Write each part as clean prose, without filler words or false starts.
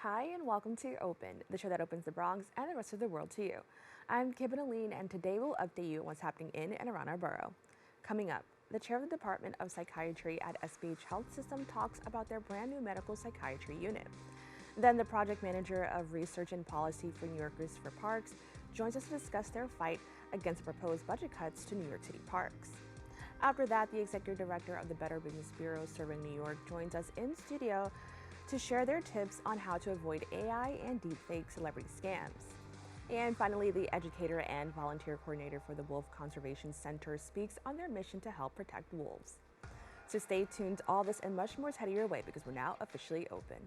Hi, and welcome to Open, the show that opens the Bronx and the rest of the world to you. I'm Kibin Alleyne, and today we'll update you on what's happening in and around our borough. Coming up, the chair of the Department of Psychiatry at SBH Health System talks about their brand new medical psychiatry unit. Then the project manager of research and policy for New Yorkers for Parks joins us to discuss their fight against the proposed budget cuts to New York City parks. After that, the executive director of the Better Business Bureau serving New York joins us in studio to share their tips on how to avoid AI and deepfake celebrity scams. And finally, the educator and volunteer coordinator for the Wolf Conservation Center speaks on their mission to help protect wolves. So stay tuned, all this and much more is headed your way because we're now officially open.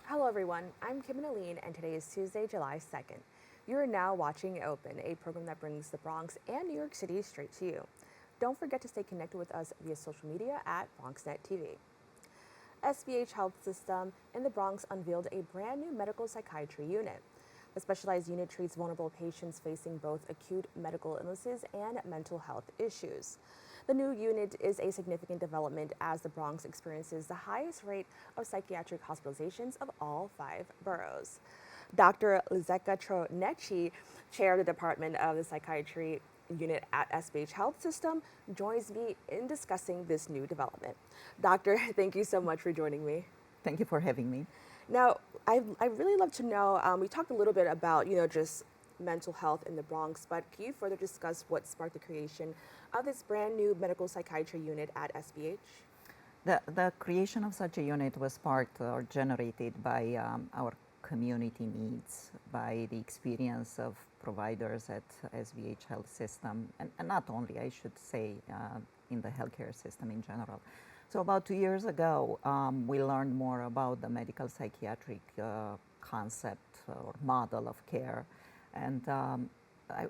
Hello everyone, I'm Kibin Alleyne and today is Tuesday, July 2nd. You are now watching Open, a program that brings the Bronx and New York City straight to you. Don't forget to stay connected with us via social media at BronxNet TV. SBH Health System in the Bronx unveiled a brand new medical psychiatry unit. The specialized unit treats vulnerable patients facing both acute medical illnesses and mental health issues. The new unit is a significant development as the Bronx experiences the highest rate of psychiatric hospitalizations of all 5 boroughs. Dr. Lizica Troneci, chair of the Department of the Psychiatry unit at SBH Health System, joins me in discussing this new development. Doctor, thank you so much for joining me. Thank you for having me. Now, I'd really love to know, we talked a little bit about, just mental health in the Bronx, but can you further discuss what sparked the creation of this brand new medical psychiatry unit at SBH? The creation of such a unit was sparked or generated by our community needs, by the experience of providers at SBH Health System, and not only, I should say, in the healthcare system in general. So about 2 years ago, we learned more about the medical psychiatric concept or model of care. And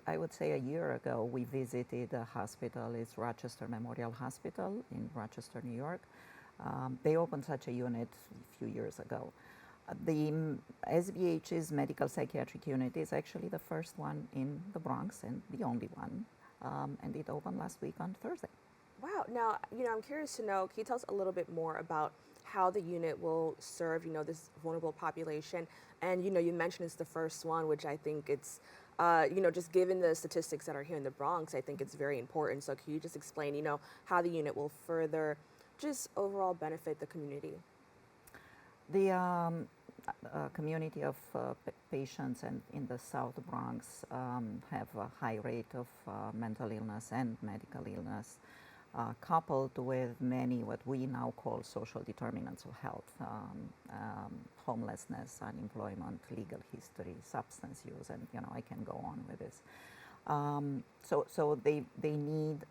I would say a year ago, we visited a hospital, it's Rochester Memorial Hospital in Rochester, New York. They opened such a unit a few years ago. The SBH's medical psychiatric unit is actually the first one in the Bronx and the only one. And it opened last week on Thursday. Wow. Now, I'm curious to know, can you tell us a little bit more about how the unit will serve, this vulnerable population? And, you mentioned it's the first one, which I think it's, just given the statistics that are here in the Bronx, I think it's very important. So can you just explain, how the unit will further just overall benefit the community? The community of patients in the South Bronx have a high rate of mental illness and medical illness. Coupled with many what we now call social determinants of health, homelessness, unemployment, legal history, substance use, and I can go on with this. So they need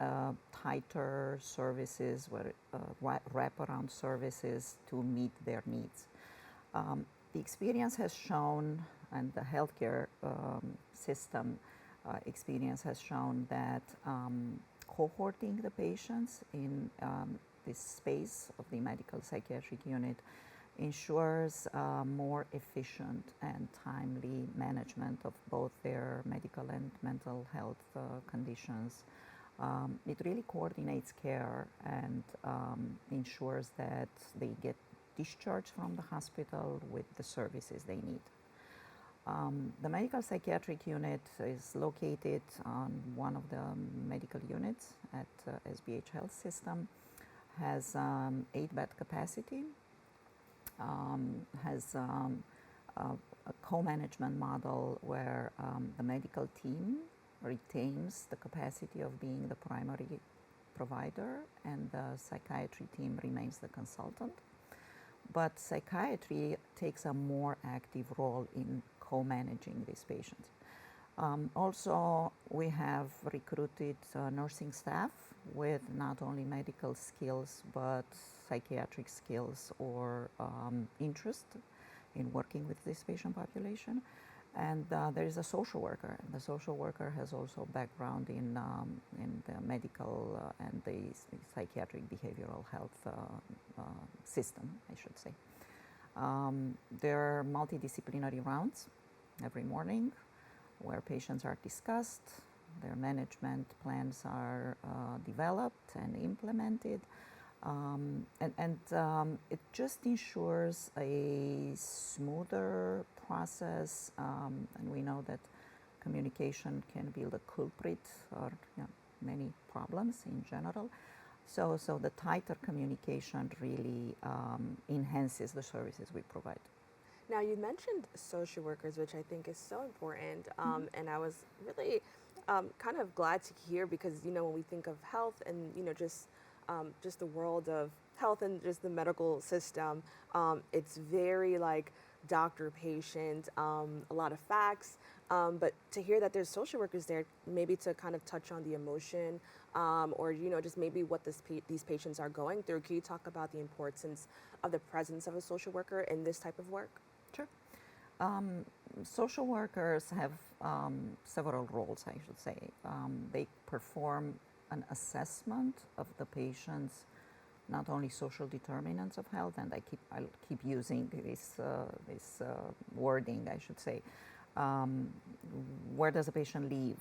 tighter services, wraparound services to meet their needs. The experience has shown, and the healthcare system experience has shown that cohorting the patients in this space of the medical psychiatric unit ensures more efficient and timely management of both their medical and mental health conditions. It really coordinates care and ensures that they get discharged from the hospital with the services they need. The medical psychiatric unit is located on one of the medical units at SBH Health System, has 8-bed capacity, has a co-management model where the medical team retains the capacity of being the primary provider and the psychiatry team remains the consultant. But psychiatry takes a more active role in co-managing these patients. Also, we have recruited nursing staff with not only medical skills but psychiatric skills or interest in working with this patient population. And there is a social worker. The social worker has also background in the medical and the psychiatric behavioral health system, I should say. There are multidisciplinary rounds every morning where patients are discussed, their management plans are developed and implemented. It just ensures a smoother process, and we know that communication can be the culprit or many problems in general. So the tighter communication really enhances the services we provide. Now, you mentioned social workers, which I think is so important, and I was really kind of glad to hear because, when we think of health and, just the world of health and just the medical system, it's very like doctor-patient, a lot of facts, but to hear that there's social workers there, maybe to kind of touch on the emotion or, just maybe what these patients are going through. Can you talk about the importance of the presence of a social worker in this type of work? Sure. Social workers have several roles, I should say. They perform an assessment of the patient's not only social determinants of health, and I'll keep using this wording, I should say. Where does the patient live?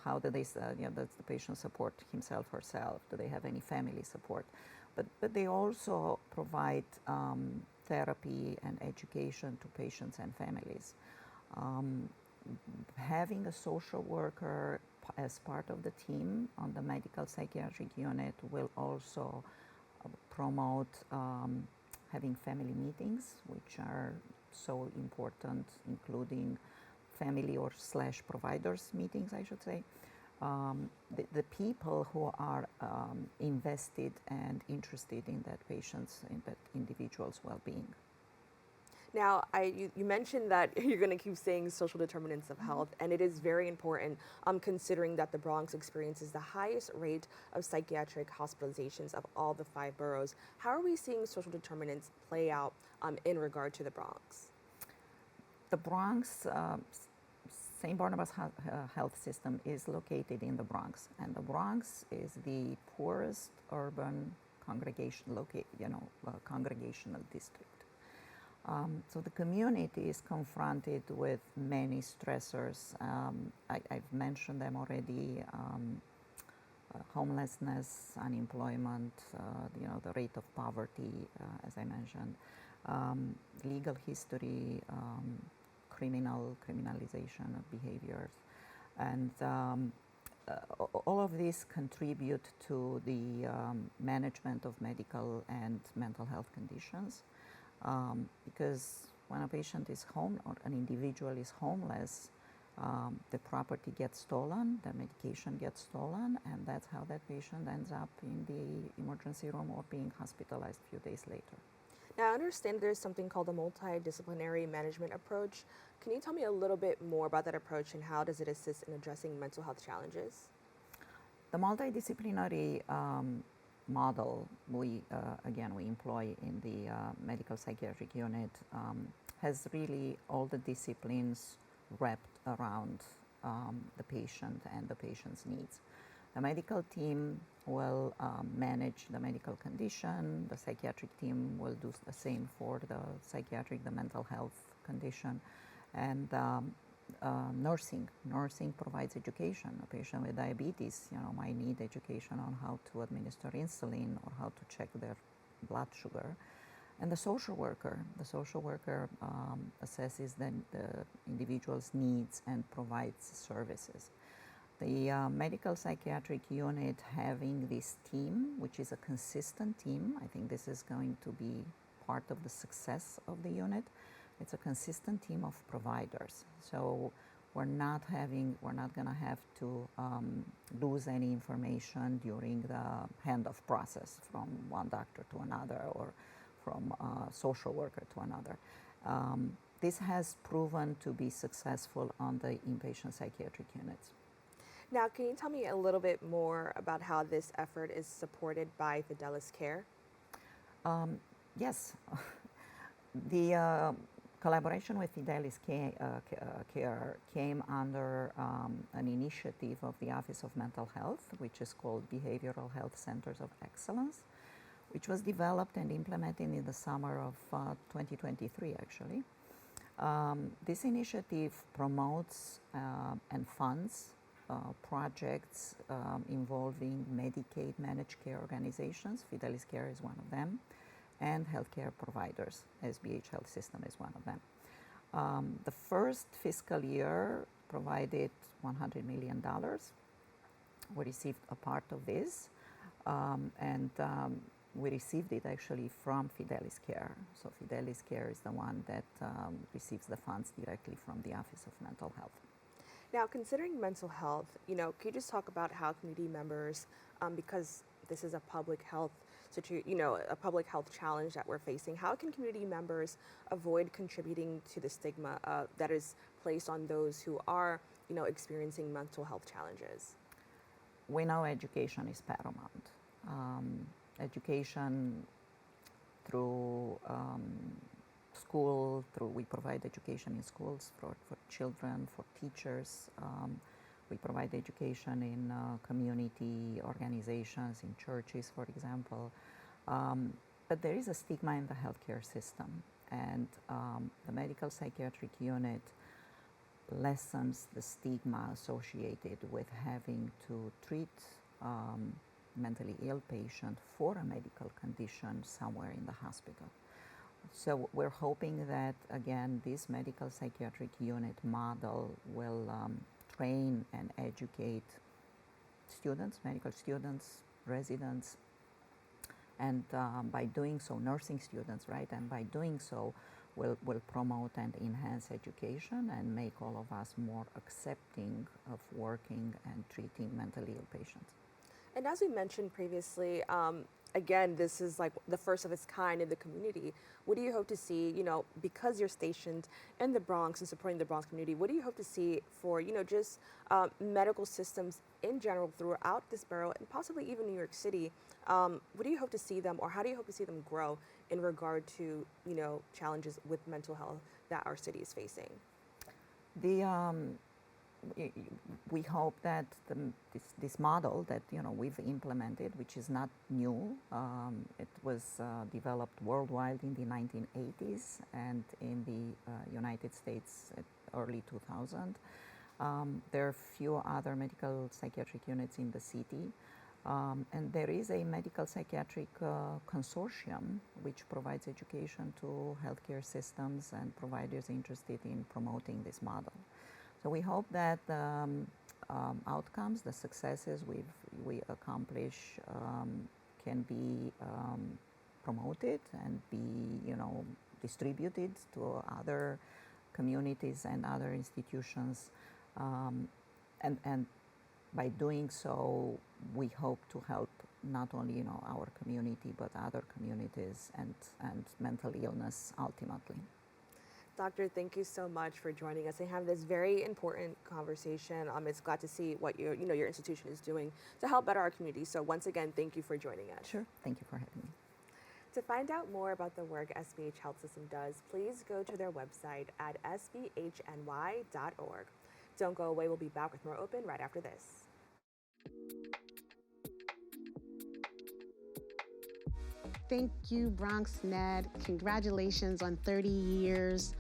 How do they, does the patient support himself, herself? Do they have any family support? But they also provide therapy and education to patients and families. Having a social worker as part of the team on the medical psychiatric unit will also promote having family meetings, which are so important, including family or / providers meetings, I should say. The people who are invested and interested in that patient's, in that individual's well-being. Now, you mentioned that you're going to keep saying social determinants of health, and it is very important considering that the Bronx experiences the highest rate of psychiatric hospitalizations of all the 5 boroughs. How are we seeing social determinants play out in regard to the Bronx? The Bronx, St. Barnabas Health System is located in the Bronx, and the Bronx is the poorest urban congregational district. So the community is confronted with many stressors. I've mentioned them already: homelessness, unemployment, the rate of poverty, as I mentioned, legal history, criminalization of behaviors, and all of these contribute to the management of medical and mental health conditions. Because when a patient is home or an individual is homeless, the property gets stolen, the medication gets stolen, and that's how that patient ends up in the emergency room or being hospitalized a few days later. Now, I understand there's something called a multidisciplinary management approach. Can you tell me a little bit more about that approach and how does it assist in addressing mental health challenges? The multidisciplinary model we employ in the medical psychiatric unit has really all the disciplines wrapped around the patient and the patient's needs. The medical team will manage the medical condition. The psychiatric team will do the same for the mental health condition. And nursing provides education. A patient with diabetes, might need education on how to administer insulin or how to check their blood sugar. And the social worker assesses the individual's needs and provides services. The medical psychiatric unit having this team, which is a consistent team, I think this is going to be part of the success of the unit. It's a consistent team of providers. So we're not going to have to lose any information during the handoff process from one doctor to another or from a social worker to another. this has proven to be successful on the inpatient psychiatric units. Now, can you tell me a little bit more about how this effort is supported by Fidelis Care? Yes, the collaboration with Fidelis Care came under an initiative of the Office of Mental Health, which is called Behavioral Health Centers of Excellence, which was developed and implemented in the summer of 2023, actually. This initiative promotes and funds projects involving Medicaid managed care organizations. Fidelis Care is one of them, and healthcare providers. SBH Health System is one of them. The first fiscal year provided $100 million. We received a part of this, and we received it actually from Fidelis Care. So Fidelis Care is the one that receives the funds directly from the Office of Mental Health. Now, considering mental health, can you just talk about how community members, because this is a public health a public health challenge that we're facing, how can community members avoid contributing to the stigma that is placed on those who are, experiencing mental health challenges? We know education is paramount. Education through school, we provide education in schools for children, for teachers. We provide education in community organizations, in churches, for example. But there is a stigma in the healthcare system, and the medical psychiatric unit lessens the stigma associated with having to treat mentally ill patient for a medical condition somewhere in the hospital. So we're hoping that, again, this medical psychiatric unit model will train and educate students, medical students, residents, and by doing so, nursing students, right? And by doing so, will promote and enhance education and make all of us more accepting of working and treating mentally ill patients. And as we mentioned previously, again, this is like the first of its kind in the community. What do you hope to see, because you're stationed in the Bronx and supporting the Bronx community, what do you hope to see for, just medical systems in general throughout this borough and possibly even New York City? What do you hope to see them, or how do you hope to see them grow in regard to, challenges with mental health that our city is facing? We hope that this model that we've implemented, which is not new, it was developed worldwide in the 1980s and in the United States at early 2000. There are few other medical psychiatric units in the city, and there is a medical psychiatric consortium which provides education to healthcare systems and providers interested in promoting this model. So we hope that outcomes, the successes we accomplish, can be promoted and be, distributed to other communities and other institutions, and by doing so, we hope to help not only our community but other communities and mental illness ultimately. Doctor, thank you so much for joining us and having this very important conversation. It's glad to see what your institution is doing to help better our community. So once again, thank you for joining us. Sure. Thank you for having me. To find out more about the work SBH Health System does, please go to their website at sbhny.org. Don't go away. We'll be back with more Open right after this. Thank you, BronxNet. Congratulations on 30 years.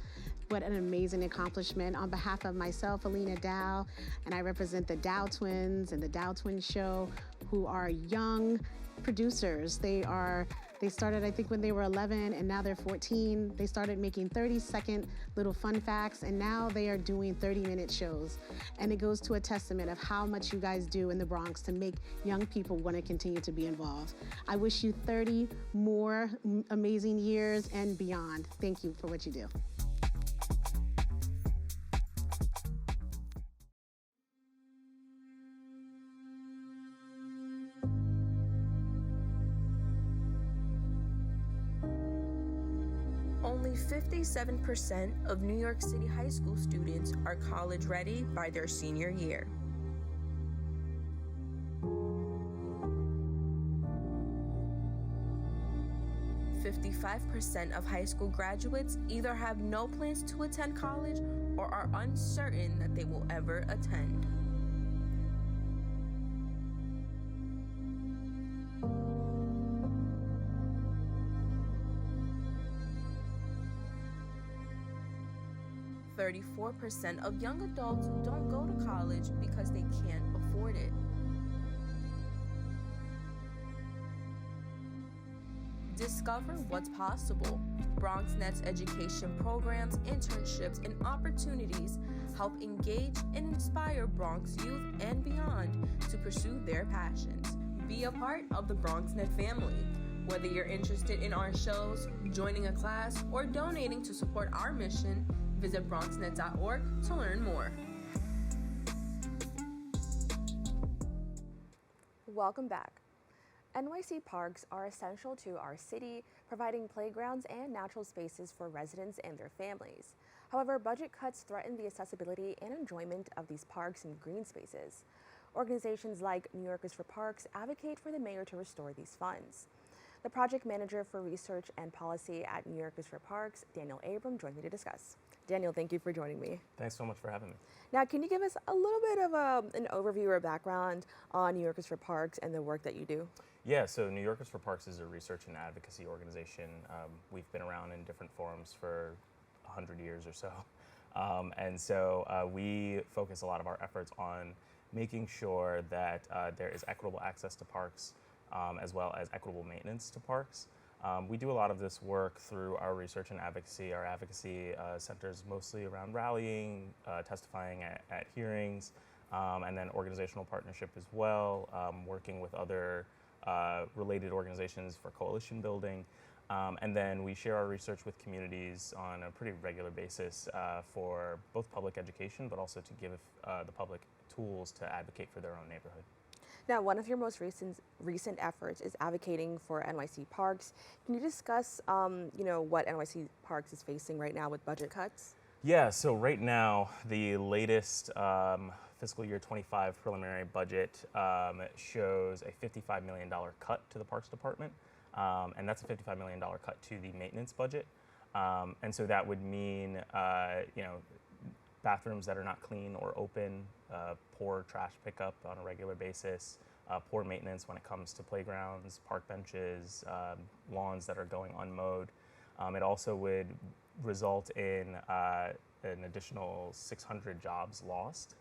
What an amazing accomplishment. On behalf of myself, Alina Dow, and I represent the Dow Twins and the Dow Twins Show, who are young producers. They started, I think, when they were 11, and now they're 14. They started making 30-second little fun facts, and now they are doing 30-minute shows. And it goes to a testament of how much you guys do in the Bronx to make young people want to continue to be involved. I wish you 30 more amazing years and beyond. Thank you for what you do. only 57% of New York City high school students are college ready by their senior year. "55% of high school graduates either have no plans to attend college or are uncertain that they will ever attend. "34% of young adults don't go to college because they can't afford it. Discover what's possible. BronxNet's education programs, internships, and opportunities help engage and inspire Bronx youth and beyond to pursue their passions. Be a part of the BronxNet family. Whether you're interested in our shows, joining a class, or donating to support our mission, visit BronxNet.org to learn more. Welcome back. NYC parks are essential to our city, providing playgrounds and natural spaces for residents and their families. However, budget cuts threaten the accessibility and enjoyment of these parks and green spaces. Organizations like New Yorkers for Parks advocate for the mayor to restore these funds. The project manager for research and policy at New Yorkers for Parks, Daniel Abram, joined me to discuss. Daniel, thank you for joining me. Thanks so much for having me. Now, can you give us a little bit of an overview or background on New Yorkers for Parks and the work that you do? Yeah, so New Yorkers for Parks is a research and advocacy organization. We've been around in different forms for 100 years or so. And so we focus a lot of our efforts on making sure that there is equitable access to parks, as well as equitable maintenance to parks. We do a lot of this work through our research and advocacy. Our advocacy centers mostly around rallying, testifying at hearings, and then organizational partnership as well, working with other related organizations for coalition building. And then we share our research with communities on a pretty regular basis for both public education, but also to give the public tools to advocate for their own neighborhood. Now, one of your most recent efforts is advocating for NYC Parks. Can you discuss, what NYC Parks is facing right now with budget cuts? Yeah, so right now, the latest fiscal year 25 preliminary budget shows a $55 million cut to the Parks Department, and that's a $55 million cut to the maintenance budget. And so that would mean, bathrooms that are not clean or open, poor trash pickup on a regular basis, poor maintenance when it comes to playgrounds, park benches, lawns that are going unmowed. It also would result in an additional 600 jobs lost.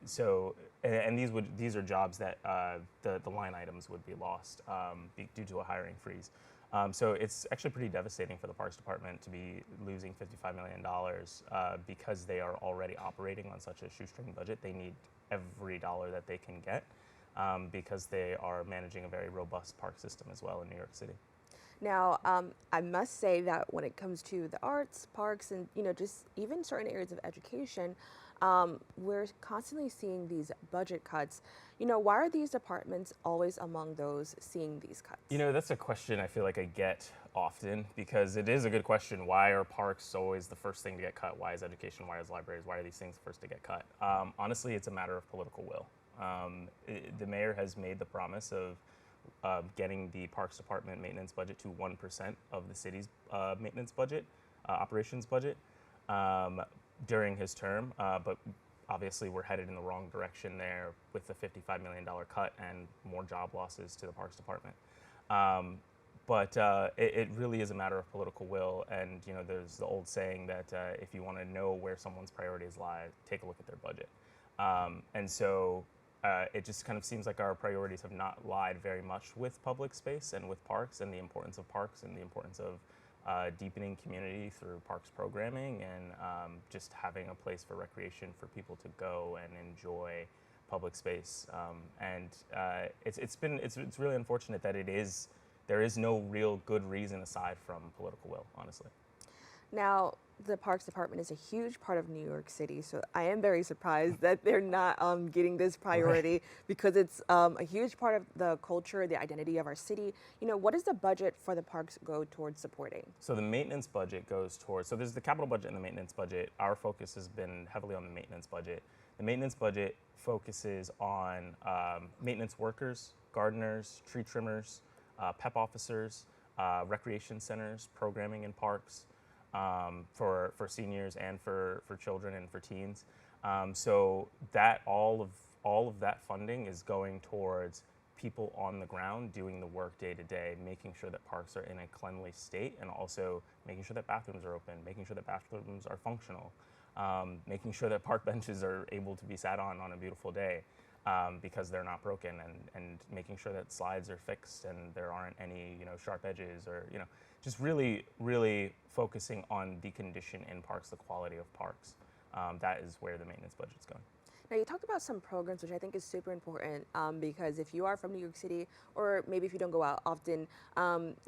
These are jobs that the line items would be lost due to a hiring freeze. So it's actually pretty devastating for the Parks Department to be losing $55 million because they are already operating on such a shoestring budget. They need every dollar that they can get because they are managing a very robust park system as well in New York City. Now, I must say that when it comes to the arts, parks, and just even certain areas of education, we're constantly seeing these budget cuts. Why are these departments always among those seeing these cuts? That's a question I feel like I get often because it is a good question. Why are parks always the first thing to get cut? Why is education? Why is libraries? Why are these things the first to get cut? Honestly, it's a matter of political will. The mayor has made the promise of getting the Parks Department maintenance budget to 1% of the city's maintenance budget, operations budget, during his term. But obviously we're headed in the wrong direction there with the $55 million cut and more job losses to the Parks Department. But it really is a matter of political will. And there's the old saying that if you want to know where someone's priorities lie, take a look at their budget. And so it just kind of seems like our priorities have not lied very much with public space and with parks and the importance of parks and the importance of deepening community through parks programming and just having a place for recreation for people to go and enjoy public space. It's really unfortunate that there is no real good reason aside from political will, honestly. Now, the Parks Department is a huge part of New York City, so I am very surprised that they're not getting this priority because it's a huge part of the culture, the identity of our city. What does the budget for the parks go towards supporting? So the maintenance budget goes towards, so there's the capital budget and the maintenance budget. Our focus has been heavily on the maintenance budget. The maintenance budget focuses on maintenance workers, gardeners, tree trimmers, PEP officers, recreation centers, programming in parks, for seniors and for children and for teens. So that all of that funding is going towards people on the ground doing the work day to day, making sure that parks are in a cleanly state, and also making sure that bathrooms are open, making sure that bathrooms are functional, making sure that park benches are able to be sat on a beautiful day. Because they're not broken, and making sure that slides are fixed and there aren't any sharp edges, or just really focusing on the condition in parks, the quality of parks. That is where the maintenance budget's going. Now, you talked about some programs, which I think is super important because if you are from New York City, or maybe if you don't go out often,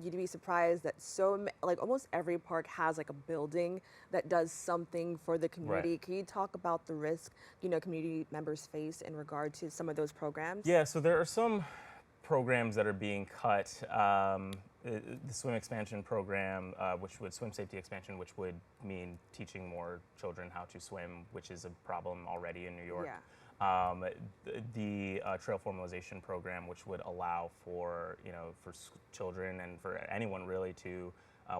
you'd be surprised that almost every park has like a building that does something for the community. Right. Can you talk about the risk, community members face in regard to some of those programs? Yeah, so there are some programs that are being cut. The swim expansion program, swim safety expansion, which would mean teaching more children how to swim, which is a problem already in New York. Yeah. The trail formalization program, which would allow for children and for anyone really to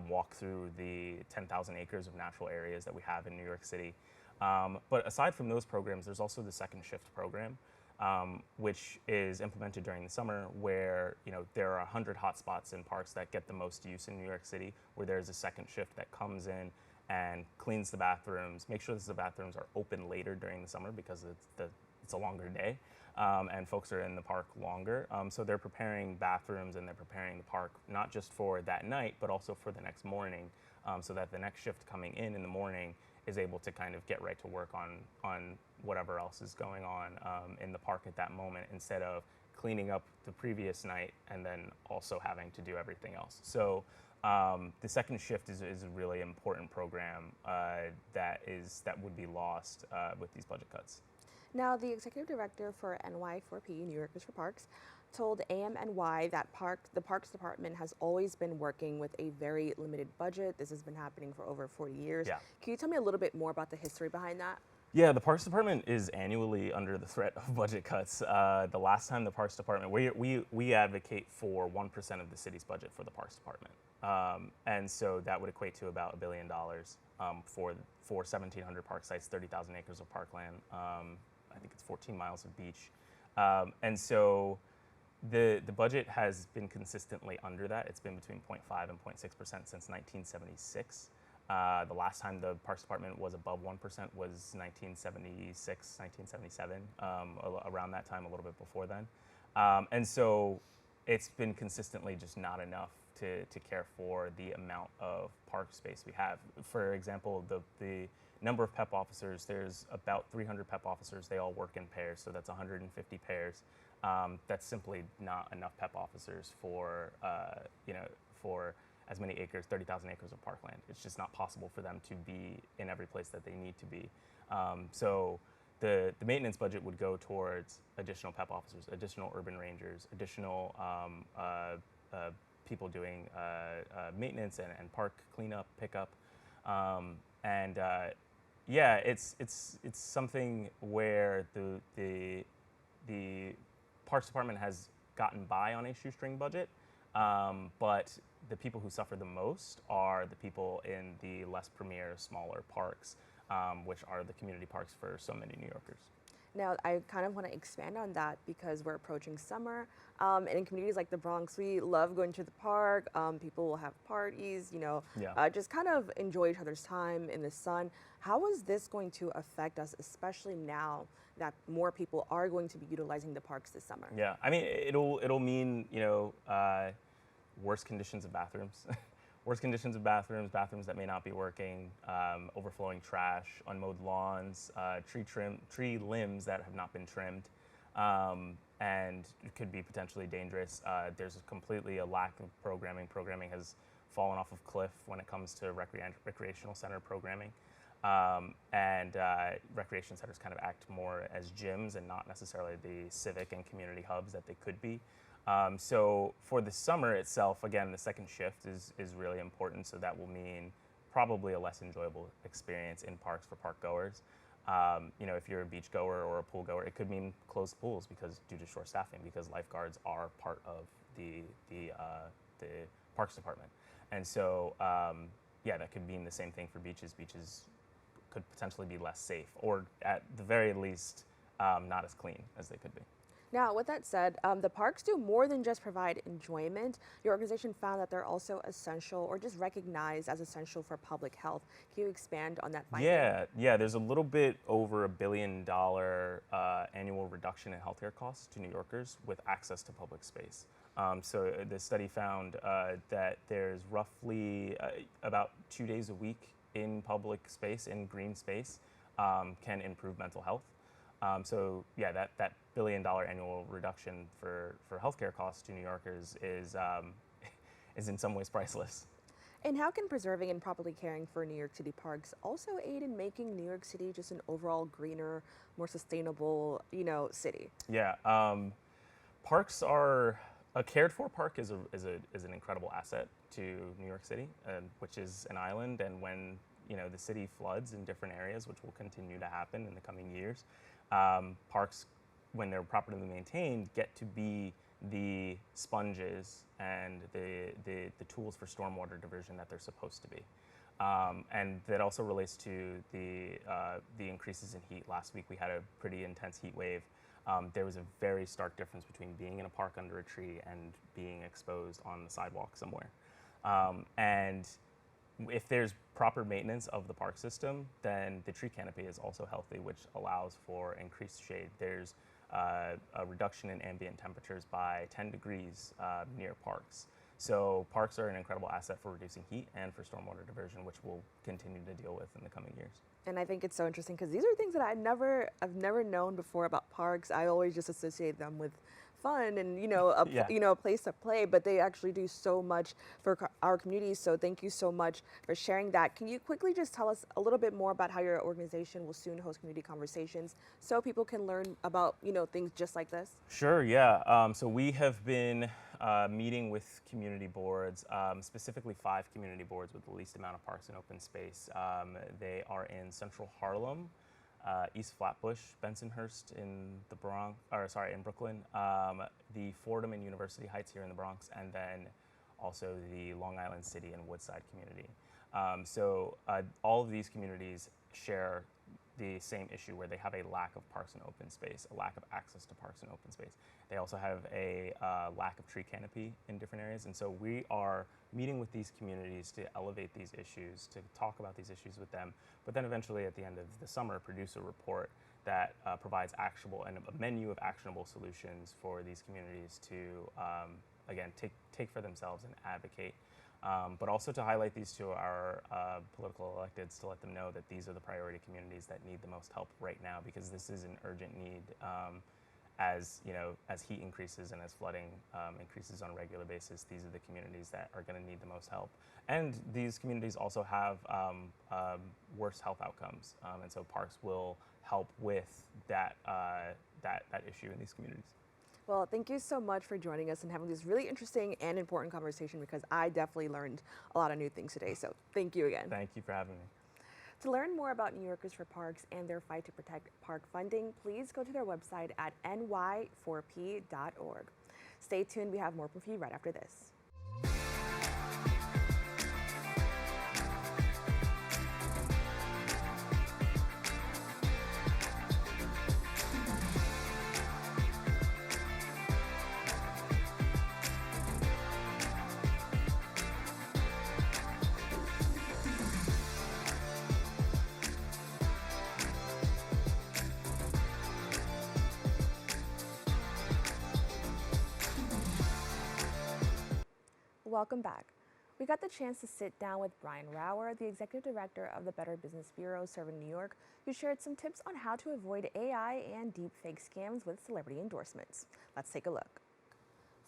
walk through the 10,000 acres of natural areas that we have in New York City. But aside from those programs, there's also the second shift program, which is implemented during the summer, where there are 100 hotspots in parks that get the most use in New York City, where there's a second shift that comes in and cleans the bathrooms, make sure that the bathrooms are open later during the summer because it's a longer day, and folks are in the park longer. So they're preparing bathrooms and they're preparing the park not just for that night, but also for the next morning, so that the next shift coming in the morning is able to kind of get right to work on whatever else is going on in the park at that moment, instead of cleaning up the previous night and then also having to do everything else. So the second shift is a really important program that would be lost with these budget cuts. Now, the executive director for NY4P, New Yorkers for Parks, told AMNY that the Parks Department has always been working with a very limited budget. This has been happening for over 40 years. Yeah. Can you tell me a little bit more about the history behind that? Yeah, the Parks Department is annually under the threat of budget cuts. The last time the Parks Department, we advocate for 1% of the city's budget for the Parks Department. And so that would equate to about $1 billion for 1,700 park sites, 30,000 acres of parkland. I think it's 14 miles of beach. And so the budget has been consistently under that. It's been between 0.5 and 0.6% since 1976. The last time the Parks Department was above 1% was 1976, 1977, around that time, a little bit before then. And so it's been consistently just not enough to care for the amount of park space we have. For example, the number of PEP officers, there's about 300 PEP officers. They all work in pairs, so that's 150 pairs. That's simply not enough PEP officers for as many acres, 30,000 acres of parkland. It's just not possible for them to be in every place that they need to be. So the maintenance budget would go towards additional PEP officers, additional urban rangers, additional people doing maintenance and park cleanup, pickup. Yeah, it's something where the Parks Department has gotten by on a shoestring budget, but the people who suffer the most are the people in the less premier, smaller parks, which are the community parks for so many New Yorkers. Now, I kind of want to expand on that because we're approaching summer, and in communities like the Bronx, we love going to the park. People will have parties, just kind of enjoy each other's time in the sun. How is this going to affect us, especially now that more people are going to be utilizing the parks this summer? Yeah, I mean, it'll mean worse conditions of bathrooms. Worse conditions of bathrooms that may not be working, overflowing trash, unmowed lawns, tree limbs that have not been trimmed, and it could be potentially dangerous. There's completely a lack of programming. Programming has fallen off of cliff when it comes to recreational center programming. Recreation centers kind of act more as gyms and not necessarily the civic and community hubs that they could be. So for the summer itself, again, the second shift is really important. So that will mean probably a less enjoyable experience in parks for park goers. If you're a beach goer or a pool goer, it could mean closed pools because due to short staffing, because lifeguards are part of the parks department. And so, that could mean the same thing for beaches. Beaches could potentially be less safe, or at the very least, not as clean as they could be. Now, with that said, the parks do more than just provide enjoyment. Your organization found that they're also essential or just recognized as essential for public health. Can you expand on that finding? Yeah, there's a little bit over $1 billion annual reduction in healthcare costs to New Yorkers with access to public space. So the study found that there's roughly about 2 days a week in public space, in green space, can improve mental health. That $1 billion annual reduction for healthcare costs to New Yorkers is in some ways priceless. And how can preserving and properly caring for New York City parks also aid in making New York City just an overall greener, more sustainable, city? Yeah, parks are a cared for park is an incredible asset to New York City, which is an island, and when the city floods in different areas, which will continue to happen in the coming years, parks, when they're properly maintained, get to be the sponges and the tools for stormwater diversion that they're supposed to be. And that also relates to the increases in heat. Last week we had a pretty intense heat wave. There was a very stark difference between being in a park under a tree and being exposed on the sidewalk somewhere. And if there's proper maintenance of the park system, then the tree canopy is also healthy, which allows for increased shade. There's a reduction in ambient temperatures by 10 degrees near parks. So parks are an incredible asset for reducing heat and for stormwater diversion, which we'll continue to deal with in the coming years. And I think it's so interesting because these are things that I've never known before about parks. I always just associate them with fun and a place to play, but they actually do so much for our communities. So thank you so much for sharing that. Can you quickly just tell us a little bit more about how your organization will soon host community conversations so people can learn about things just like this? Sure, yeah. So we have been meeting with community boards, specifically 5 community boards with the least amount of parks and open space. They are in Central Harlem, East Flatbush, Bensonhurst in in Brooklyn, the Fordham and University Heights here in the Bronx, and then also the Long Island City and Woodside community. All of these communities share the same issue where they have a lack of parks and open space, a lack of access to parks and open space. They also have a lack of tree canopy in different areas. And so we are meeting with these communities to elevate these issues, to talk about these issues with them, but then eventually at the end of the summer, produce a report that provides actionable and a menu of actionable solutions for these communities to, again, take for themselves and advocate. But also to highlight these to our political electeds, to let them know that these are the priority communities that need the most help right now, because this is an urgent need. As heat increases and as flooding increases on a regular basis, these are the communities that are going to need the most help. And these communities also have worse health outcomes, and so parks will help with that issue in these communities. Well, thank you so much for joining us and having this really interesting and important conversation, because I definitely learned a lot of new things today. So thank you again. Thank you for having me. To learn more about New Yorkers for Parks and their fight to protect park funding, please go to their website at ny4p.org. Stay tuned. We have more for you right after this. Welcome back. We got the chance to sit down with Brian Rauer, the Executive Director of the Better Business Bureau serving New York, who shared some tips on how to avoid AI and deepfake scams with celebrity endorsements. Let's take a look.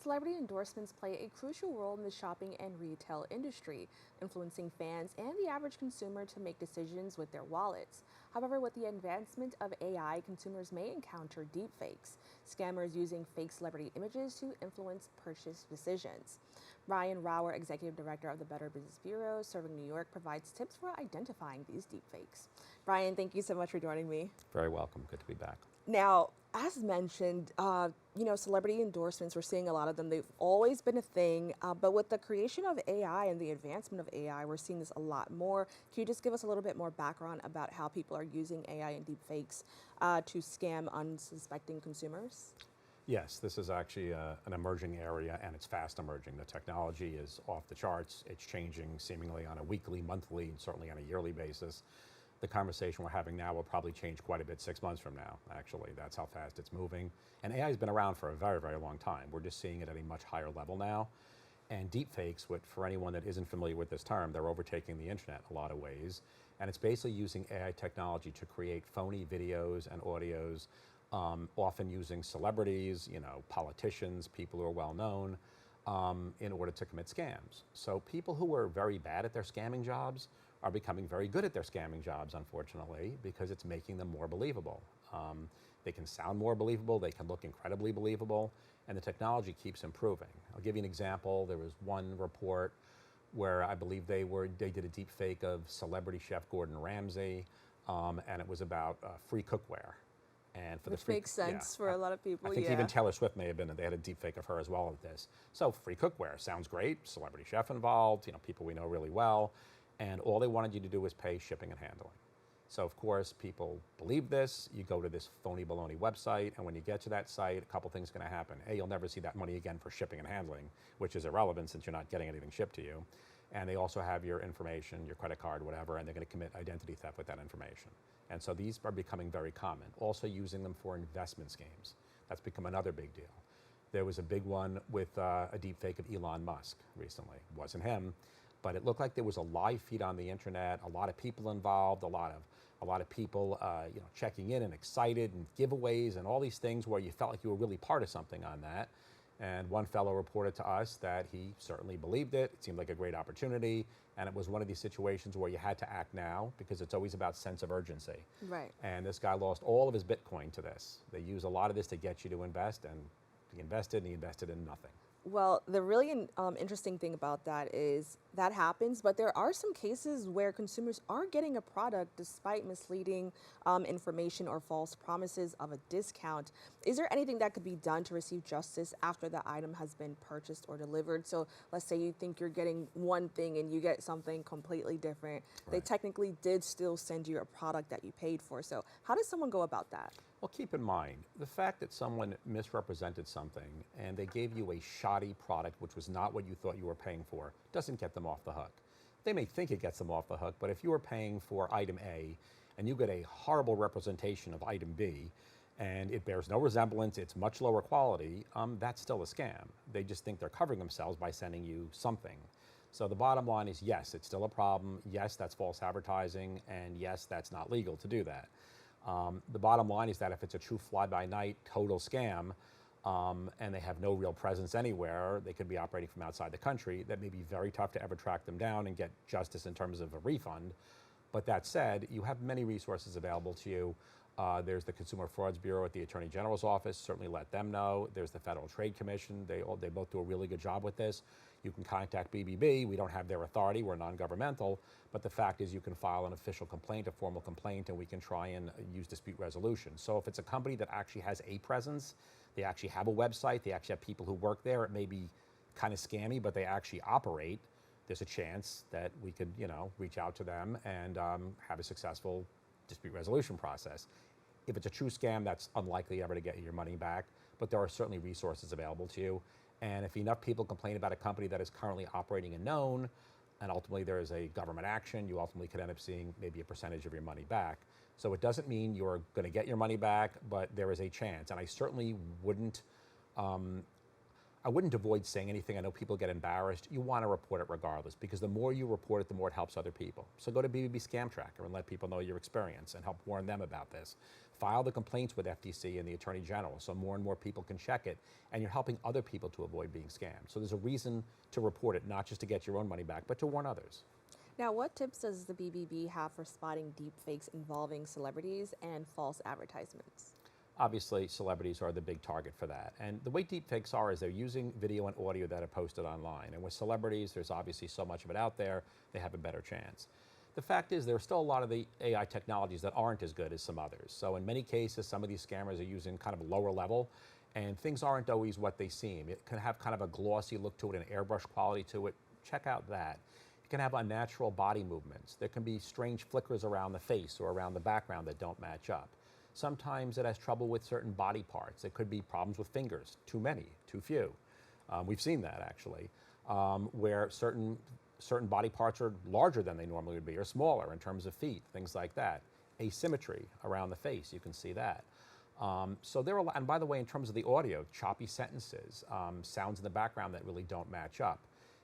Celebrity endorsements play a crucial role in the shopping and retail industry, influencing fans and the average consumer to make decisions with their wallets. However, with the advancement of AI, consumers may encounter deepfakes, scammers using fake celebrity images to influence purchase decisions. Rauer, Executive Director of the Better Business Bureau, serving New York, provides tips for identifying these deepfakes. Ryan, thank you so much for joining me. Very welcome. Good to be back. Now, as mentioned, celebrity endorsements, we're seeing a lot of them. They've always been a thing, but with the creation of AI and the advancement of AI, we're seeing this a lot more. Can you just give us a little bit more background about how people are using AI and deepfakes to scam unsuspecting consumers? Yes, this is actually an emerging area, and it's fast emerging. The technology is off the charts. It's changing seemingly on a weekly, monthly, and certainly on a yearly basis. The conversation we're having now will probably change quite a bit 6 months from now, actually. That's how fast it's moving. And AI has been around for a very, very long time. We're just seeing it at a much higher level now. And deepfakes, for anyone that isn't familiar with this term, they're overtaking the internet in a lot of ways. And it's basically using AI technology to create phony videos and audios, often using celebrities, politicians, people who are well known, in order to commit scams. So people who are very bad at their scamming jobs are becoming very good at their scamming jobs, unfortunately, because it's making them more believable. They can sound more believable, they can look incredibly believable, and the technology keeps improving. I'll give you an example. There was one report where I believe they did a deep fake of celebrity chef Gordon Ramsay, and it was about free cookware. And for Which makes sense for a lot of people. I think even Taylor Swift may have been, they had a deep fake of her as well with this. So free cookware sounds great, celebrity chef involved, people we know really well, and all they wanted you to do was pay shipping and handling. So of course, people believe this. You go to this phony baloney website, and when you get to that site, a couple things are going to happen. A, you'll never see that money again for shipping and handling, which is irrelevant since you're not getting anything shipped to you. And they also have your information, your credit card, whatever, and they're going to commit identity theft with that information. And so these are becoming very common. Also using them for investment schemes. That's become another big deal. There was a big one with a deep fake of Elon Musk recently. It wasn't him, but it looked like there was a live feed on the internet, a lot of people involved, a lot of people checking in and excited, and giveaways and all these things where you felt like you were really part of something on that. And one fellow reported to us that he certainly believed it. It seemed like a great opportunity. And it was one of these situations where you had to act now, because it's always about sense of urgency. Right. And this guy lost all of his Bitcoin to this. They use a lot of this to get you to invest, and he invested in nothing. Well, the really interesting thing about that is that happens, but there are some cases where consumers are getting a product despite misleading information or false promises of a discount. Is there anything that could be done to receive justice after the item has been purchased or delivered? So let's say you think you're getting one thing and you get something completely different. Right. They technically did still send you a product that you paid for. So how does someone go about that? Well, keep in mind, the fact that someone misrepresented something and they gave you a shoddy product, which was not what you thought you were paying for, doesn't get them off the hook. They may think it gets them off the hook, but if you were paying for item A and you get a horrible representation of item B, and it bears no resemblance, it's much lower quality, that's still a scam. They just think they're covering themselves by sending you something. So the bottom line is, yes, it's still a problem. Yes, that's false advertising, and yes, that's not legal to do that. The bottom line is that if it's a true fly-by-night total scam, and they have no real presence anywhere, they could be operating from outside the country, that may be very tough to ever track them down and get justice in terms of a refund. But that said, you have many resources available to you. There's the Consumer Frauds Bureau at the Attorney General's office, certainly let them know. There's the Federal Trade Commission, they both do a really good job with this. You can contact BBB, we don't have their authority, we're non-governmental, but the fact is you can file an official complaint, a formal complaint, and we can try and use dispute resolution. So if it's a company that actually has a presence, they actually have a website, they actually have people who work there, it may be kind of scammy, but they actually operate, there's a chance that we could, reach out to them and have a successful dispute resolution process. If it's a true scam, that's unlikely ever to get your money back, but there are certainly resources available to you. And if enough people complain about a company that is currently operating and known, and ultimately there is a government action, you ultimately could end up seeing maybe a percentage of your money back. So it doesn't mean you're going to get your money back, but there is a chance. And I certainly wouldn't avoid saying anything. I know people get embarrassed. You want to report it regardless, because the more you report it, the more it helps other people. So go to BBB Scam Tracker and let people know your experience and help warn them about this. File the complaints with FTC and the Attorney General so more and more people can check it, and you're helping other people to avoid being scammed. So there's a reason to report it, not just to get your own money back, but to warn others. Now, what tips does the BBB have for spotting deepfakes involving celebrities and false advertisements? Obviously, celebrities are the big target for that. And the way deepfakes are is they're using video and audio that are posted online. And with celebrities, there's obviously so much of it out there, they have a better chance. The fact is there are still a lot of the AI technologies that aren't as good as some others. So in many cases, some of these scammers are using kind of a lower level, and things aren't always what they seem. It can have kind of a glossy look to it, an airbrush quality to it. Check out that. It can have unnatural body movements. There can be strange flickers around the face or around the background that don't match up. Sometimes it has trouble with certain body parts. It could be problems with fingers, too many, too few. We've seen that actually, where certain body parts are larger than they normally would be or smaller in terms of feet, things like that. Asymmetry around the face, you can see that. So there are a lot, and by the way, in terms of the audio, choppy sentences, sounds in the background that really don't match up.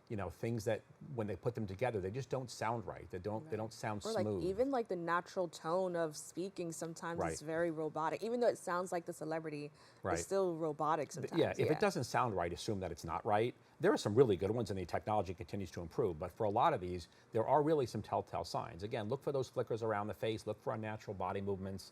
You know, things that when they put them together, they just don't sound right. They don't sound Or smooth. like even like the natural tone of speaking sometimes Right. is very robotic. Even though it sounds like the celebrity, Right. it's still robotic sometimes. Yeah, if it doesn't sound right, assume that it's not right. There are some really good ones and the technology continues to improve, but for a lot of these, there are really some telltale signs. Again, look for those flickers around the face, look for unnatural body movements,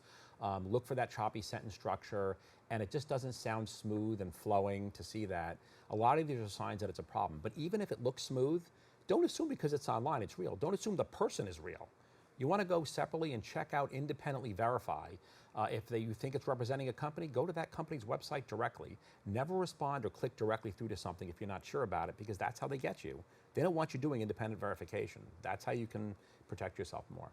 look for that choppy sentence structure, and it just doesn't sound smooth and flowing to see that. A lot of these are signs that it's a problem, but even if it looks smooth, don't assume because it's online it's real. Don't assume the person is real. You want to go separately and check out, independently verify. If you think it's representing a company, go to that company's website directly. Never respond or click directly through to something if you're not sure about it, because that's how they get you. They don't want you doing independent verification. That's how you can protect yourself more.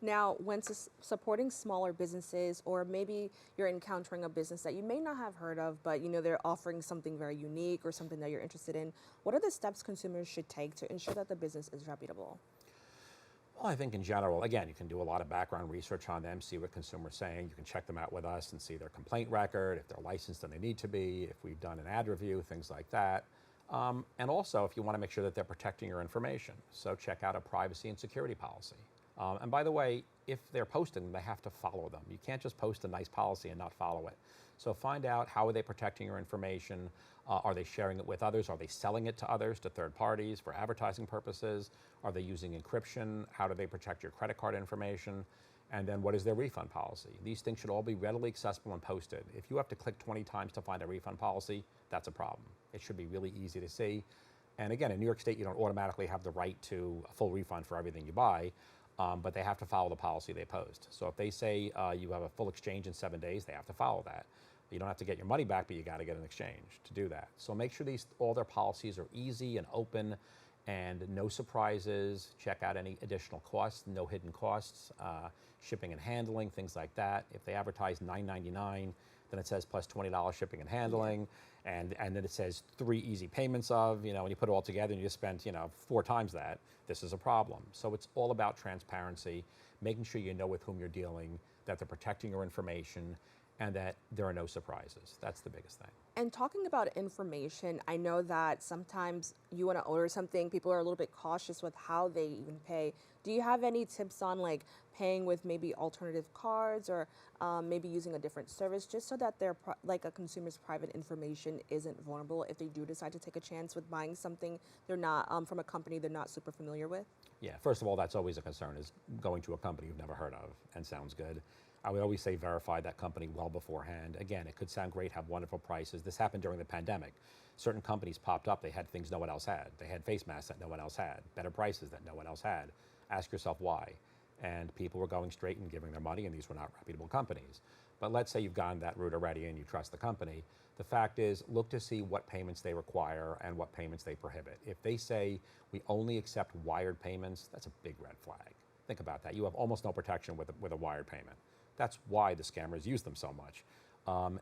Now, when supporting smaller businesses, or maybe you're encountering a business that you may not have heard of, but you know they're offering something very unique or something that you're interested in, what are the steps consumers should take to ensure that the business is reputable? Well, I think in general, again, you can do a lot of background research on them, see what consumers are saying. You can check them out with us and see their complaint record, if they're licensed and they need to be, if we've done an ad review, things like that. And also, if you want to make sure that they're protecting your information, so check out a privacy and security policy. And by the way, if they're posting them, they have to follow them. You can't just post a nice policy and not follow it. So find out, how are they protecting your information? Are they sharing it with others? Are they selling it to others, to third parties for advertising purposes? Are they using encryption? How do they protect your credit card information? And then what is their refund policy? These things should all be readily accessible and posted. If you have to click 20 times to find a refund policy, that's a problem. It should be really easy to see. And again, in New York State, you don't automatically have the right to a full refund for everything you buy. But they have to follow the policy they post. So if they say you have a full exchange in 7 days, they have to follow that. You don't have to get your money back, but you got to get an exchange to do that. So make sure all their policies are easy and open and no surprises. Check out any additional costs, no hidden costs, shipping and handling, things like that. If they advertise $9.99, then it says plus $20 shipping and handling, and then it says 3 easy payments of, when you put it all together and you just spent, 4 times that, this is a problem. So it's all about transparency, making sure you know with whom you're dealing, that they're protecting your information, and that there are no surprises. That's the biggest thing. And talking about information, I know that sometimes you want to order something, people are a little bit cautious with how they even pay. Do you have any tips on like paying with maybe alternative cards, or maybe using a different service, just so that like a consumer's private information isn't vulnerable if they do decide to take a chance with buying something they're not from a company they're not super familiar with? Yeah, first of all, that's always a concern, is going to a company you've never heard of and sounds good. I would always say verify that company well beforehand. Again, it could sound great, have wonderful prices. This happened during the pandemic. Certain companies popped up, they had things no one else had. They had face masks that no one else had, better prices that no one else had. Ask yourself why. And people were going straight and giving their money, and these were not reputable companies. But let's say you've gone that route already and you trust the company. The fact is, look to see what payments they require and what payments they prohibit. If they say we only accept wired payments, that's a big red flag. Think about that. You have almost no protection with a wired payment. That's why the scammers use them so much.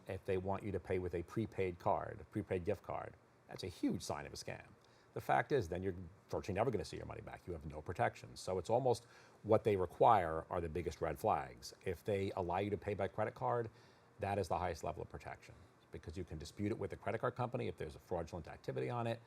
If they want you to pay with a prepaid card, a prepaid gift card, that's a huge sign of a scam. The fact is, then you're virtually never going to see your money back. You have no protection. So it's almost what they require are the biggest red flags. If they allow you to pay by credit card, that is the highest level of protection, because you can dispute it with the credit card company if there's a fraudulent activity on it.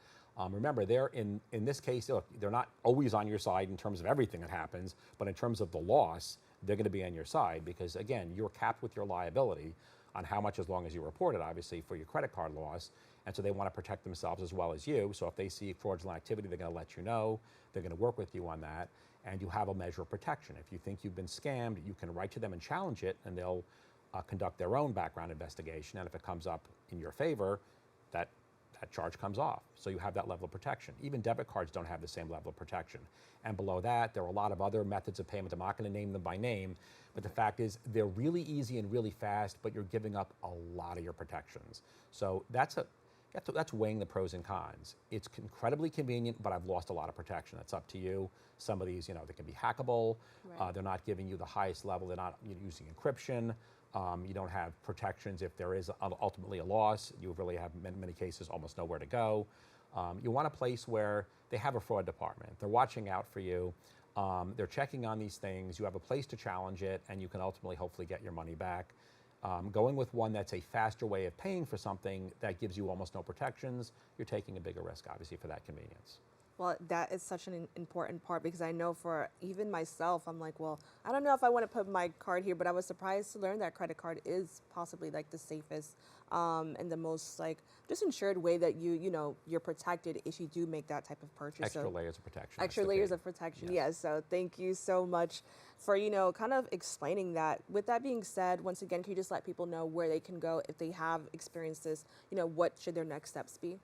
Remember, they're in this case, look, they're not always on your side in terms of everything that happens, but in terms of the loss, they're going to be on your side because, again, you're capped with your liability on how much, as long as you report it, obviously, for your credit card loss. And so they want to protect themselves as well as you. So if they see fraudulent activity, they're going to let you know. They're going to work with you on that. And you have a measure of protection. If you think you've been scammed, you can write to them and challenge it, and they'll conduct their own background investigation. And if it comes up in your favor, that charge comes off. So you have that level of protection. Even debit cards don't have the same level of protection. And below that, there are a lot of other methods of payment. I'm not going to name them by name, but the fact is they're really easy and really fast, but you're giving up a lot of your protections. So that's weighing the pros and cons. It's incredibly convenient, but I've lost a lot of protection. That's up to you. Some of these, they can be hackable. Right. They're not giving you the highest level. They're not using encryption. You don't have protections if there is ultimately a loss. You really have, in many cases, almost nowhere to go. You want a place where they have a fraud department. They're watching out for you. They're checking on these things. You have a place to challenge it, and you can ultimately, hopefully, get your money back. Going with one that's a faster way of paying for something that gives you almost no protections, you're taking a bigger risk, obviously, for that convenience. Well, that is such an important part because I know for even myself, I'm like, well, I don't know if I want to put my card here, but I was surprised to learn that credit card is possibly like the safest and the most like just insured way that you're protected if you do make that type of purchase. Extra layers of protection. Extra layers of protection, yes. So thank you so much for, kind of explaining that. With that being said, once again, can you just let people know where they can go if they have experienced this? What should their next steps be?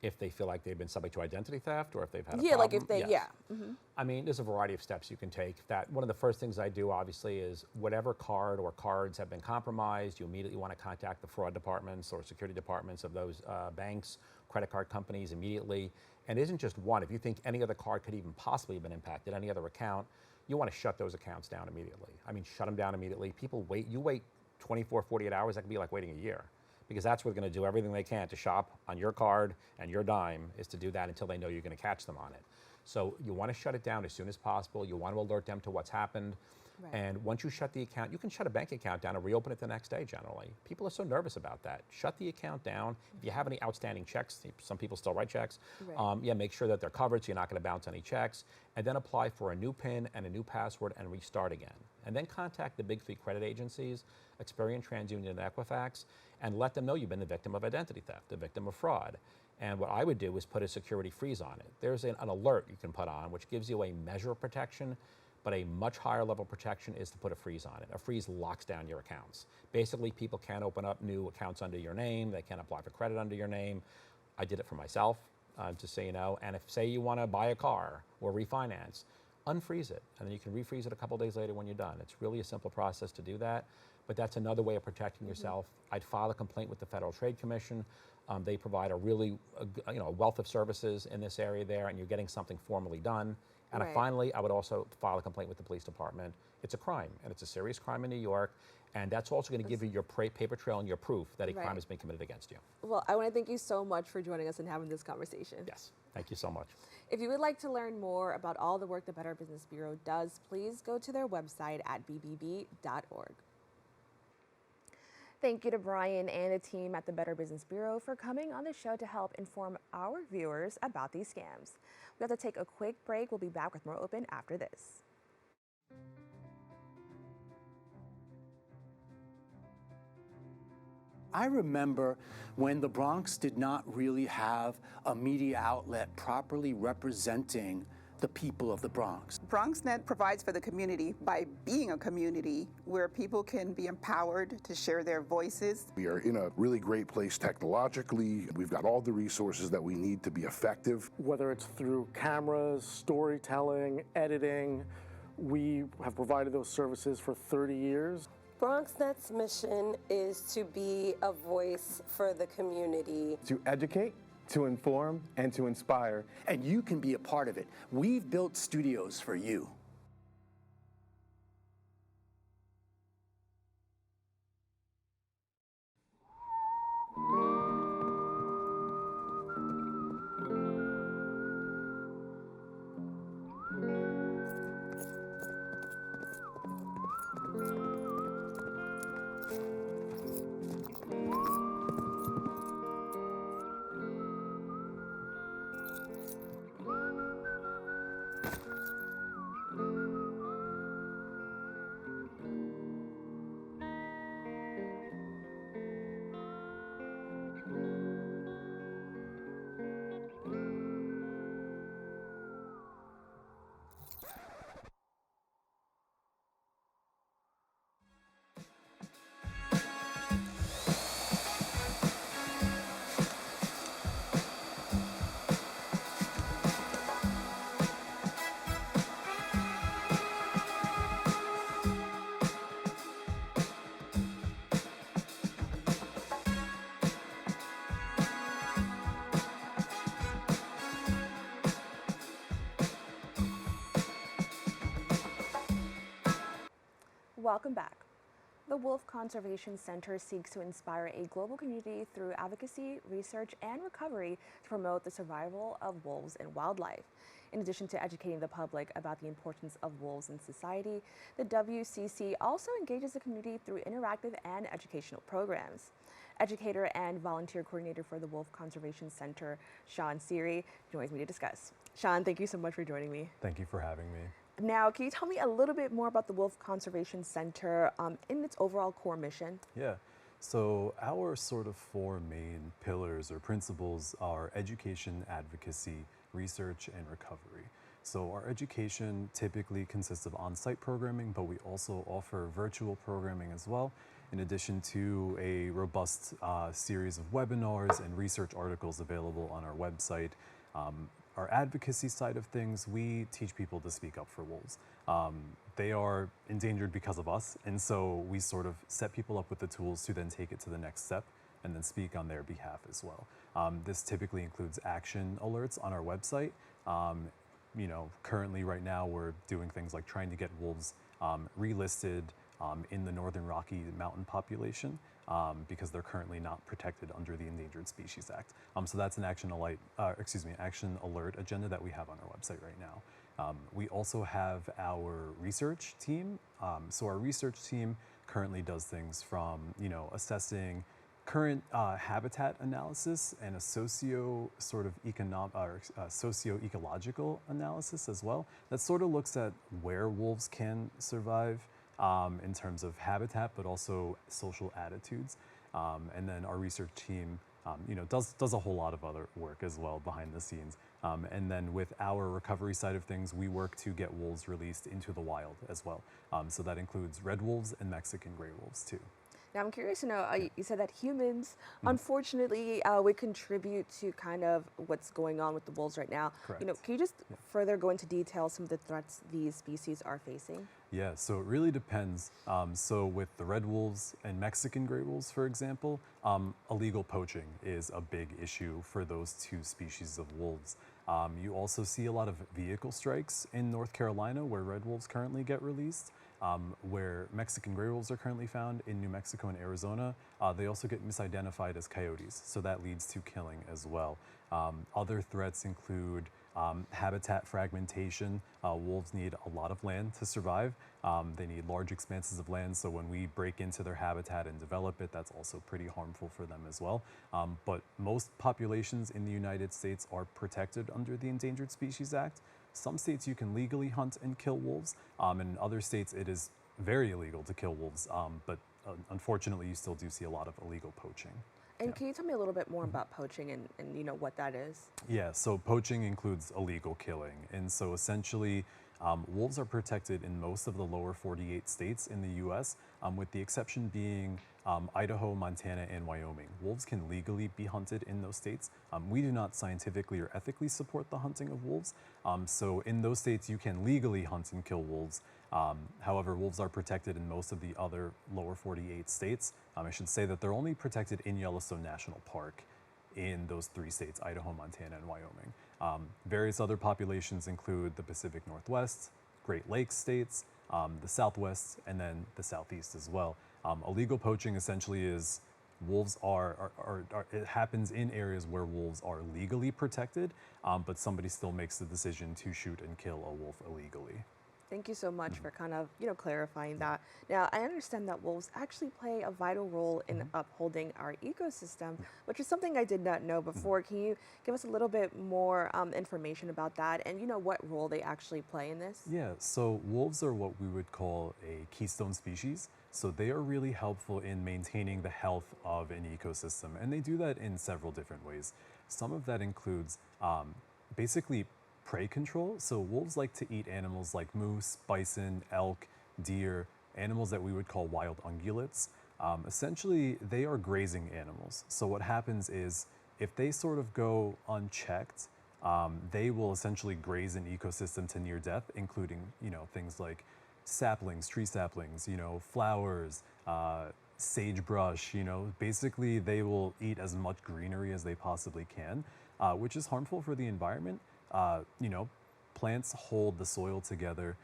If they feel like they've been subject to identity theft or if they've had a problem? problem. Like if they, yes. yeah. Mm-hmm. I mean, there's a variety of steps you can take. One of the first things I do, obviously, is whatever card or cards have been compromised, you immediately want to contact the fraud departments or security departments of those banks, credit card companies immediately. And it isn't just one. If you think any other card could even possibly have been impacted, any other account, you want to shut those accounts down immediately. I mean, shut them down immediately. People wait. You wait 24, 48 hours, that could be like waiting a year. Because that's what's going to do everything they can to shop on your card and your dime is to do that until they know you're going to catch them on it. So you want to shut it down as soon as possible. You want to alert them to what's happened. Right. And once you shut the account, you can shut a bank account down and reopen it the next day generally. People are so nervous about that. Shut the account down. Mm-hmm. If you have any outstanding checks, some people still write checks, right. Make sure that they're covered so you're not going to bounce any checks. And then apply for a new PIN and a new password and restart again. And then contact the big three credit agencies, Experian, TransUnion, and Equifax, and let them know you've been the victim of identity theft, the victim of fraud. And what I would do is put a security freeze on it. There's an alert you can put on which gives you a measure of protection, but a much higher level of protection is to put a freeze on it. A freeze locks down your accounts. Basically, people can't open up new accounts under your name. They can't apply for credit under your name. I did it for myself, just so you know. And if, say, you want to buy a car or refinance, unfreeze it, and then you can refreeze it a couple days later when you're done. It's really a simple process to do that, but that's another way of protecting yourself. I'd file a complaint with the Federal Trade Commission. They provide a really, a wealth of services in this area there, and you're getting something formally done. And right. Finally, I would also file a complaint with the police department. It's a crime, and it's a serious crime in New York, and that's also going to give you your paper trail and your proof that a right. crime has been committed against you. Well, I want to thank you so much for joining us and having this conversation. Yes, thank you so much. If you would like to learn more about all the work the Better Business Bureau does, please go to their website at bbb.org. Thank you to Brian and the team at the Better Business Bureau for coming on the show to help inform our viewers about these scams. We have to take a quick break. We'll be back with more Open after this. I remember when the Bronx did not really have a media outlet properly representing the people of the Bronx. BronxNet provides for the community by being a community where people can be empowered to share their voices. We are in a really great place technologically. We've got all the resources that we need to be effective. Whether it's through cameras, storytelling, editing, we have provided those services for 30 years. BronxNet's mission is to be a voice for the community. To educate, to inform, and to inspire. And you can be a part of it. We've built studios for you. Welcome back. The Wolf Conservation Center seeks to inspire a global community through advocacy, research, and recovery to promote the survival of wolves and wildlife. In addition to educating the public about the importance of wolves in society, the WCC also engages the community through interactive and educational programs. Educator and volunteer coordinator for the Wolf Conservation Center, Seary, joins me to discuss. Sean, thank you so much for joining me. Thank you for having me. Now, can you tell me a little bit more about the Wolf Conservation Center in its overall core mission? Yeah, so our sort of four main pillars or principles are education, advocacy, research, and recovery. So our education typically consists of on-site programming, but we also offer virtual programming as well, in addition to a robust series of webinars and research articles available on our website. Our advocacy side of things, we teach people to speak up for wolves. They are endangered because of us, and so we sort of set people up with the tools to then take it to the next step and then speak on their behalf as well. This typically includes action alerts on our website. Currently right now we're doing things like trying to get wolves relisted in the Northern Rocky Mountain population because they're currently not protected under the Endangered Species Act. So that's an action alert agenda that we have on our website right now. We also have our research team. So our research team currently does things from assessing current habitat analysis and a socio-ecological analysis as well. That sort of looks at where wolves can survive in terms of habitat, but also social attitudes. And then our research team, does a whole lot of other work as well behind the scenes. And then with our recovery side of things, we work to get wolves released into the wild as well. So that includes red wolves and Mexican gray wolves too. Now, I'm curious to know, you said that humans, unfortunately, would contribute to kind of what's going on with the wolves right now. Correct. Can you just further go into detail some of the threats these species are facing? Yeah, so it really depends. So with the red wolves and Mexican gray wolves, for example, illegal poaching is a big issue for those two species of wolves. You also see a lot of vehicle strikes in North Carolina where red wolves currently get released. Where Mexican gray wolves are currently found in New Mexico and Arizona, they also get misidentified as coyotes, so that leads to killing as well. Other threats include habitat fragmentation. Wolves need a lot of land to survive. They need large expanses of land, so when we break into their habitat and develop it, that's also pretty harmful for them as well. But most populations in the United States are protected under the Endangered Species Act. Some states you can legally hunt and kill wolves, and in other states it is very illegal to kill wolves, but unfortunately you still do see a lot of illegal poaching. And can you tell me a little bit more about poaching and what that is? Yeah, so poaching includes illegal killing, and so essentially wolves are protected in most of the lower 48 states in the US, with the exception being Idaho, Montana, and Wyoming. Wolves can legally be hunted in those states. We do not scientifically or ethically support the hunting of wolves. So in those states, you can legally hunt and kill wolves. However, wolves are protected in most of the other lower 48 states. I should say that they're only protected in Yellowstone National Park in those three states, Idaho, Montana, and Wyoming. Various other populations include the Pacific Northwest, Great Lakes states, the Southwest, and then the Southeast as well. Illegal poaching essentially is wolves it happens in areas where wolves are legally protected, but somebody still makes the decision to shoot and kill a wolf illegally. Thank you so much for kind of, clarifying that. Now, I understand that wolves actually play a vital role in upholding our ecosystem, which is something I did not know before. Can you give us a little bit more information about that and, what role they actually play in this? Yeah, so wolves are what we would call a keystone species. So they are really helpful in maintaining the health of an ecosystem, and they do that in several different ways. Some of that includes basically prey control. So wolves like to eat animals like moose, bison, elk, deer, animals that we would call wild ungulates. Essentially, they are grazing animals. So what happens is if they sort of go unchecked, they will essentially graze an ecosystem to near death, including, things like saplings, tree saplings, flowers, sagebrush, basically they will eat as much greenery as they possibly can, which is harmful for the environment. Plants hold the soil together.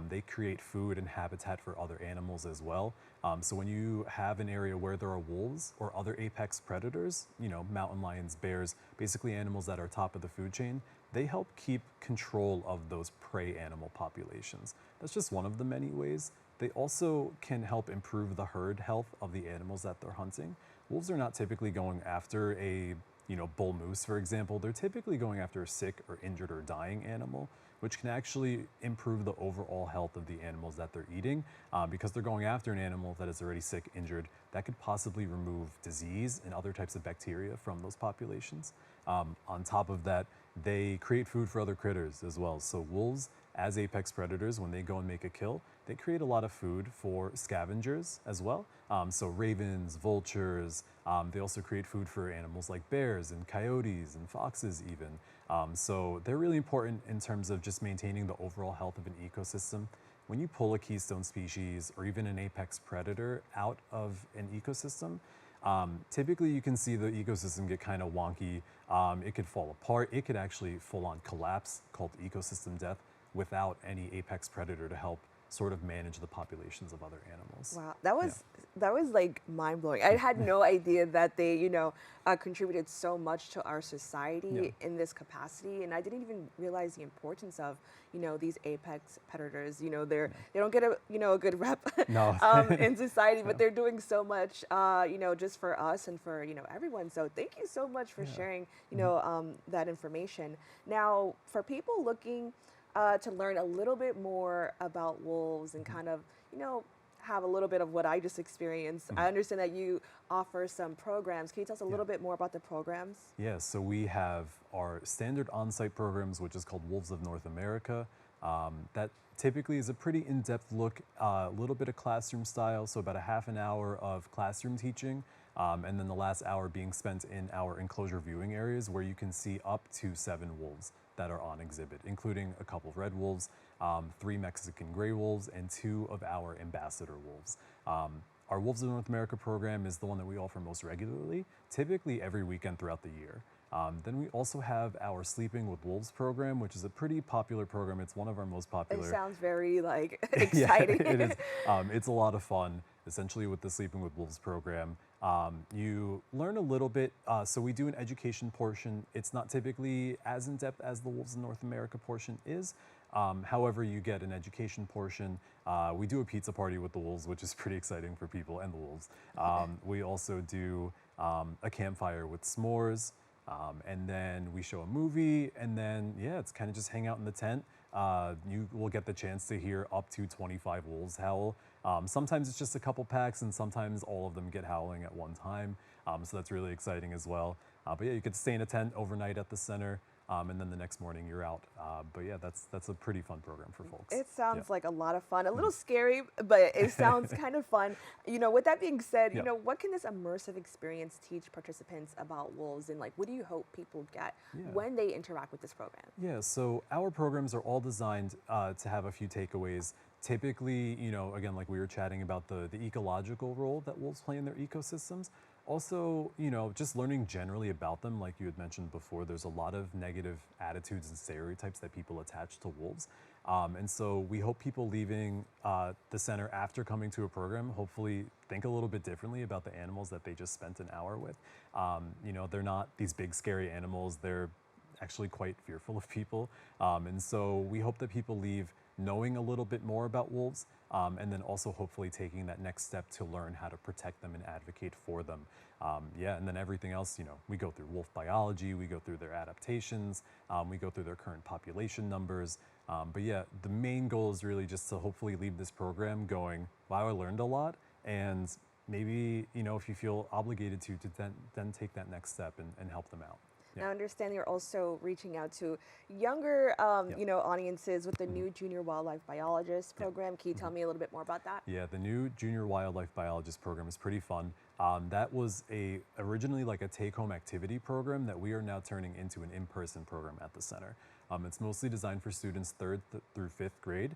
They create food and habitat for other animals as well. So when you have an area where there are wolves or other apex predators, mountain lions, bears, basically animals that are top of the food chain, they help keep control of those prey animal populations. That's just one of the many ways. They also can help improve the herd health of the animals that they're hunting. Wolves are not typically going after a bull moose, for example. They're typically going after a sick or injured or dying animal, which can actually improve the overall health of the animals that they're eating, because they're going after an animal that is already sick, injured, that could possibly remove disease and other types of bacteria from those populations. On top of that, they create food for other critters as well. So wolves, as apex predators, when they go and make a kill, they create a lot of food for scavengers as well. So ravens, vultures, they also create food for animals like bears and coyotes and foxes even. So they're really important in terms of just maintaining the overall health of an ecosystem. When you pull a keystone species or even an apex predator out of an ecosystem, typically you can see the ecosystem get kind of wonky. It could fall apart. It could actually full-on collapse, called ecosystem death, without any apex predator to help sort of manage the populations of other animals. Wow, that was like mind blowing. I had no idea that they, contributed so much to our society in this capacity, and I didn't even realize the importance of, these apex predators. They don't get a good rep in society, but they're doing so much, just for us and for everyone. So thank you so much for sharing, that information. Now, for people looking to learn a little bit more about wolves and kind of, have a little bit of what I just experienced. I understand that you offer some programs. Can you tell us a little bit more about the programs? Yeah, so we have our standard on-site programs, which is called Wolves of North America. That typically is a pretty in-depth look, a little bit of classroom style, so about a half an hour of classroom teaching, and then the last hour being spent in our enclosure viewing areas where you can see up to 7 wolves that are on exhibit, including a couple of red wolves, 3 Mexican gray wolves, and 2 of our ambassador wolves. Our Wolves of North America program is the one that we offer most regularly, typically every weekend throughout the year. Then we also have our Sleeping with Wolves program, which is a pretty popular program. It's one of our most popular. It sounds very exciting. Yeah, it is. It's a lot of fun. Essentially, with the Sleeping with Wolves program, you learn a little bit. So we do an education portion. It's not typically as in-depth as the Wolves of North America portion is. However, you get an education portion. We do a pizza party with the wolves, which is pretty exciting for people and the wolves. We also do a campfire with s'mores. And then we show a movie, and then, it's kind of just hang out in the tent. You will get the chance to hear up to 25 wolves howl. Sometimes it's just a couple packs, and sometimes all of them get howling at one time. So that's really exciting as well. But you could stay in a tent overnight at the center, and then the next morning you're out. But that's a pretty fun program for folks. It sounds like a lot of fun, a little scary, but it sounds kind of fun. With that being said, what can this immersive experience teach participants about wolves, and what do you hope people get when they interact with this program? Yeah, so our programs are all designed to have a few takeaways. Typically, again, like we were chatting about the ecological role that wolves play in their ecosystems. Also, just learning generally about them, like you had mentioned before, there's a lot of negative attitudes and stereotypes that people attach to wolves. And so we hope people leaving the center after coming to a program hopefully think a little bit differently about the animals that they just spent an hour with. They're not these big scary animals. They're actually quite fearful of people. And so we hope that people leave knowing a little bit more about wolves, and then also hopefully taking that next step to learn how to protect them and advocate for them. And then everything else, we go through wolf biology, we go through their adaptations, we go through their current population numbers. But the main goal is really just to hopefully leave this program going, wow, I learned a lot, and maybe, if you feel obligated to then take that next step and help them out. Now, I understand you're also reaching out to younger, audiences with the new Junior Wildlife Biologist program. Can you tell me a little bit more about that? Yeah, the new Junior Wildlife Biologist program is pretty fun. That was originally like a take-home activity program that we are now turning into an in-person program at the center. It's mostly designed for students 3rd through 5th grade.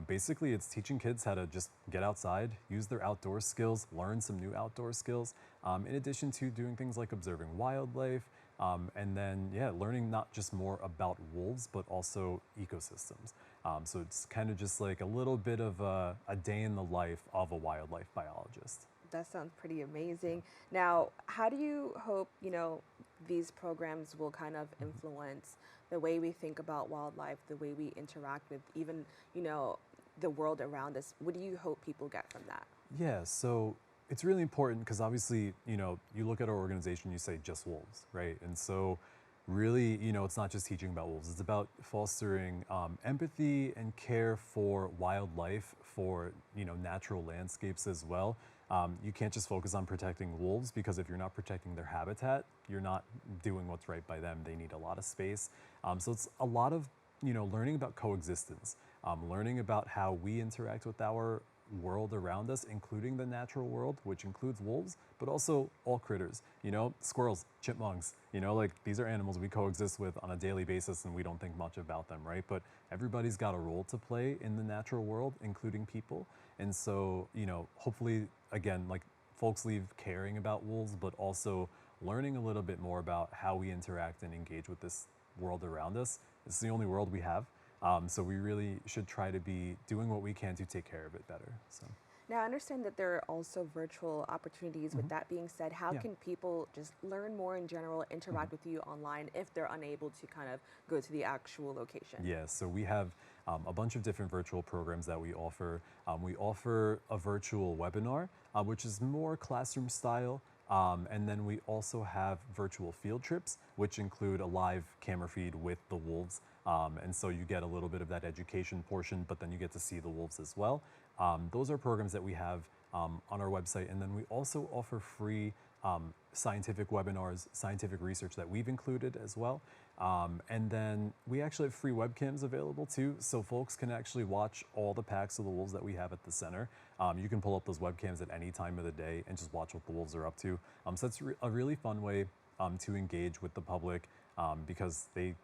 Basically, it's teaching kids how to just get outside, use their outdoor skills, learn some new outdoor skills, in addition to doing things like observing wildlife, And then, yeah, learning not just more about wolves, but also ecosystems. So it's kind of just like a little bit of a day in the life of a wildlife biologist. That sounds pretty amazing. Now, how do you hope, these programs will kind of influence the way we think about wildlife, the way we interact with even, the world around us? What do you hope people get from that? Yeah, so it's really important because obviously, you look at our organization, you say just wolves, right? And so really, it's not just teaching about wolves. It's about fostering empathy and care for wildlife, for, natural landscapes as well. You can't just focus on protecting wolves because if you're not protecting their habitat, you're not doing what's right by them. They need a lot of space. So it's a lot of, learning about coexistence, learning about how we interact with our world around us, including the natural world, which includes wolves, but also all critters, squirrels, chipmunks, like these are animals we coexist with on a daily basis and we don't think much about them, right? But everybody's got a role to play in the natural world, including people. And so, hopefully, again, like folks leave caring about wolves, but also learning a little bit more about how we interact and engage with this world around us. It's the only world we have. So we really should try to be doing what we can to take care of it better. So. Now, I understand that there are also virtual opportunities. With that being said, how can people just learn more in general, interact with you online if they're unable to kind of go to the actual location? Yeah, so we have a bunch of different virtual programs that we offer. We offer a virtual webinar, which is more classroom style. And then we also have virtual field trips, which include a live camera feed with the wolves. And so you get a little bit of that education portion, but then you get to see the wolves as well. Those are programs that we have on our website. And then we also offer free scientific webinars, scientific research that we've included as well. And then we actually have free webcams available too, so folks can actually watch all the packs of the wolves that we have at the center. You can pull up those webcams at any time of the day and just watch what the wolves are up to. So it's a really fun way to engage with the public because they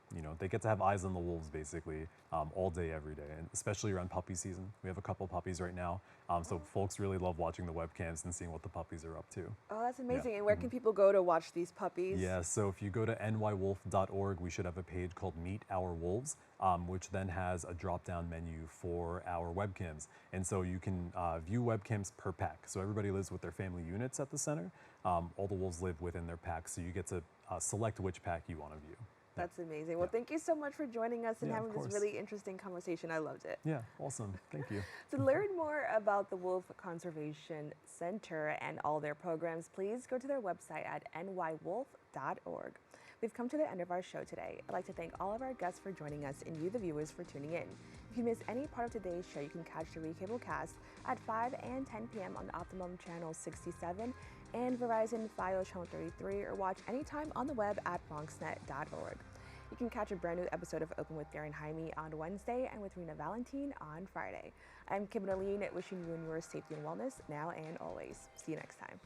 get to have eyes on the wolves basically all day, every day, and especially around puppy season. We have a couple puppies right now, so folks really love watching the webcams and seeing what the puppies are up to. Oh, that's amazing. And where can people go to watch these puppies? Yeah, so if you go to nywolf.org, we should have a page called Meet Our Wolves, which then has a drop-down menu for our webcams. And so you can view webcams per pack. So everybody lives with their family units at the center. All the wolves live within their packs, so you get to select which pack you want to view. That's amazing. Well, thank you so much for joining us and having this course. really interesting conversation. I loved it. Yeah, awesome. Thank you. To learn more about the Wolf Conservation Center and all their programs, please go to their website at nywolf.org. We've come to the end of our show today. I'd like to thank all of our guests for joining us and you, the viewers, for tuning in. If you missed any part of today's show, you can catch the recable cast at 5 and 10 p.m. on Optimum Channel 67 and Verizon Fios Channel 33, or watch anytime on the web at BronxNet.org. You can catch a brand new episode of Open with Darren Hymie on Wednesday and with Rena Valentine on Friday. I'm Kibin Alleyne, wishing you and yours safety and wellness now and always. See you next time.